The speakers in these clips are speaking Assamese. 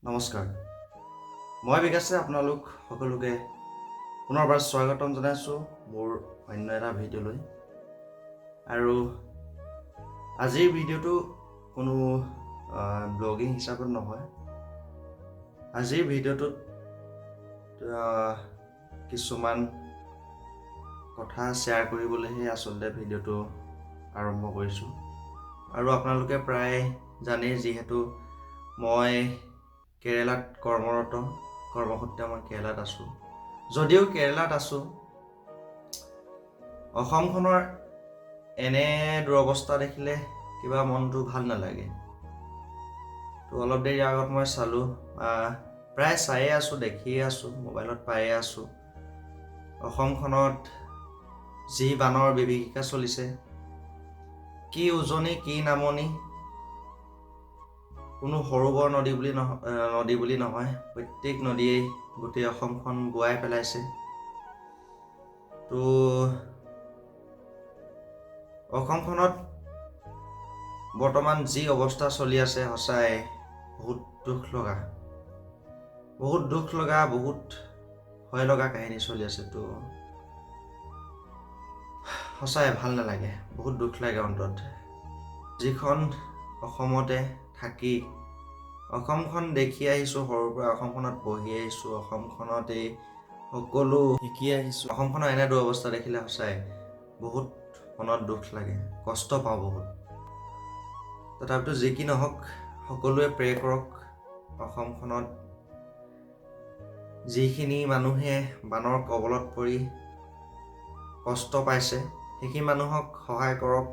নমস্কাৰ, মই বিকাশে আপোনালোক সকলোকে পুনৰবাৰ স্বাগতম জনাইছোঁ মোৰ অন্য এটা ভিডিঅ'লৈ। আৰু আজিৰ ভিডিঅ'টো কোনো ব্লগিং হিচাপত নহয়। আজিৰ ভিডিঅ'টোত কিছুমান কথা শ্বেয়াৰ কৰিবলৈহে আচলতে ভিডিঅ'টো আৰম্ভ কৰিছোঁ। আৰু আপোনালোকে প্ৰায় জানেই, যিহেতু মই কেৰেলাত কৰ্মসূত্ৰে মই কেৰেলাত আছোঁ। যদিও কেৰেলাত আছোঁ, অসমখনৰ এনে দুৰৱস্থা দেখিলে কিবা মনটো ভাল নালাগে। তো অলপ দেৰি আগত মই চালোঁ, প্ৰায় চায়ে আছোঁ, দেখিয়ে আছোঁ, মোবাইলত পায়ে আছোঁ, অসমখনত যি বানৰ বিভীষিকা চলিছে, কি উজনি কি নামনি, কোনো সৰু বৰ নদী বুলি নহয়, প্ৰত্যেক নদীয়েই গোটেই অসমখন বোৱাই পেলাইছে। তো অসমখনত বৰ্তমান যি অৱস্থা চলি আছে, সঁচাই বহুত দুখ লগা, বহুত ভয় লগা কাহিনী চলি আছে। তো সঁচাই ভাল নালাগে, বহুত দুখ লাগে অন্তত। যিখন অসমতে থাকি অসমখন দেখি আহিছোঁ, সৰুৰ পৰা অসমখনত পঢ়ি আহিছোঁ, অসমখনতেই সকলো শিকি আহিছোঁ, অসমখনৰ এনে দুৰৱস্থা দেখিলে সঁচাই বহুত মনত দুখ লাগে, কষ্ট পাওঁ বহুত। তথাপিতো যি কি নহওক, সকলোৱে প্ৰে কৰক অসমখনত যিখিনি মানুহে বানৰ কবলত পৰি কষ্ট পাইছে, সেইখিনি মানুহক সহায় কৰক।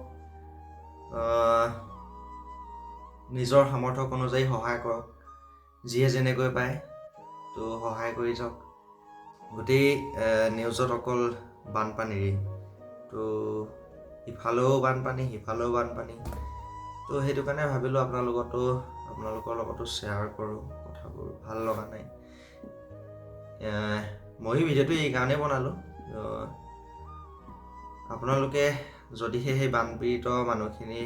নিজৰ সামৰ্থ্য অনুযায়ী সহায় কৰক, যিয়ে যেনেকৈ পায়। তো সহায় কৰি যাওক। গোটেই নিউজত অকল বানপানীৰেই, তো ইফালেও বানপানী সিফালেও বানপানী। তো সেইটো কাৰণে ভাবিলোঁ আপোনালোকৰ লগতো শ্বেয়াৰ কৰোঁ কথাবোৰ। ভাল লগা নাই, মই ভিডিঅ'টো এই কাৰণেই বনালোঁ, আপোনালোকে যদিহে সেই বানপীড়িত মানুহখিনি,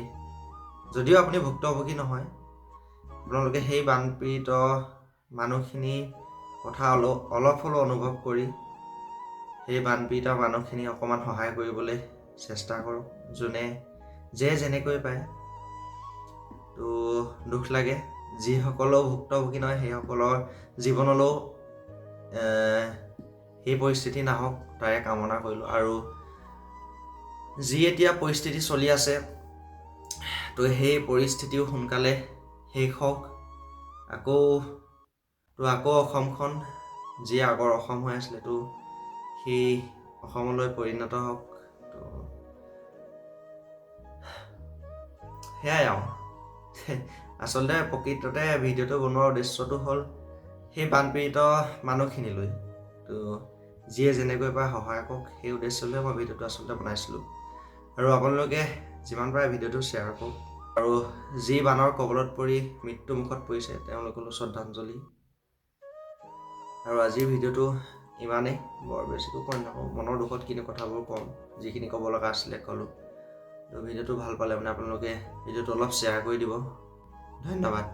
যদিও আপুনি ভুক্তভোগী নহয়, আপোনালোকে সেই বানপীড়িত মানুহখিনি কথা অলপ হ'লেও অনুভৱ কৰি সেই বানপীড়িত মানুহখিনি অকণমান সহায় কৰিবলৈ চেষ্টা কৰক, যে যেনেকৈ পায়। তো দুখ লাগে, যিসকলেও ভুক্তভোগী নহয় সেইসকলৰ জীৱনলৈও সেই পৰিস্থিতি নাহক, তাৰে কামনা কৰিলোঁ। আৰু যি এতিয়া পৰিস্থিতি চলি আছে, তো সেই পৰিস্থিতিও সোনকালে শেষ হওক। আকৌ অসমখন যি আগৰ অসম হৈ আছিলে, তো সেই অসমলৈ পৰিণত হওক। তো সেয়াই আৰু আচলতে প্ৰকৃততে ভিডিঅ'টো বনোৱাৰ উদ্দেশ্যটো হ'ল সেই বানপীড়িত মানুহখিনিলৈ, তো যিয়ে যেনেকৈ পায় সহায় কৰক, সেই উদ্দেশ্যলৈ মই ভিডিঅ'টো আচলতে বনাইছিলোঁ। আৰু আপোনালোকে যিমান পাৰে ভিডিঅ'টো শ্বেয়াৰ কৰক। আৰু যি বানৰ কবলত পৰি মৃত্যুমুখত পৰিছে, তেওঁলোকলৈ শ্ৰদ্ধাঞ্জলি। আৰু আজিৰ ভিডিঅ'টো ইমানেই, বৰ বেছিকৈ কৈ নকওঁ, মনৰ দুখত কিনো কথাবোৰ ক'ম, যিখিনি ক'ব লগা আছিলে ক'লোঁ। তো ভিডিঅ'টো ভাল পালে আপোনালোকে ভিডিঅ'টো অলপ শ্বেয়াৰ কৰি দিব। ধন্যবাদ।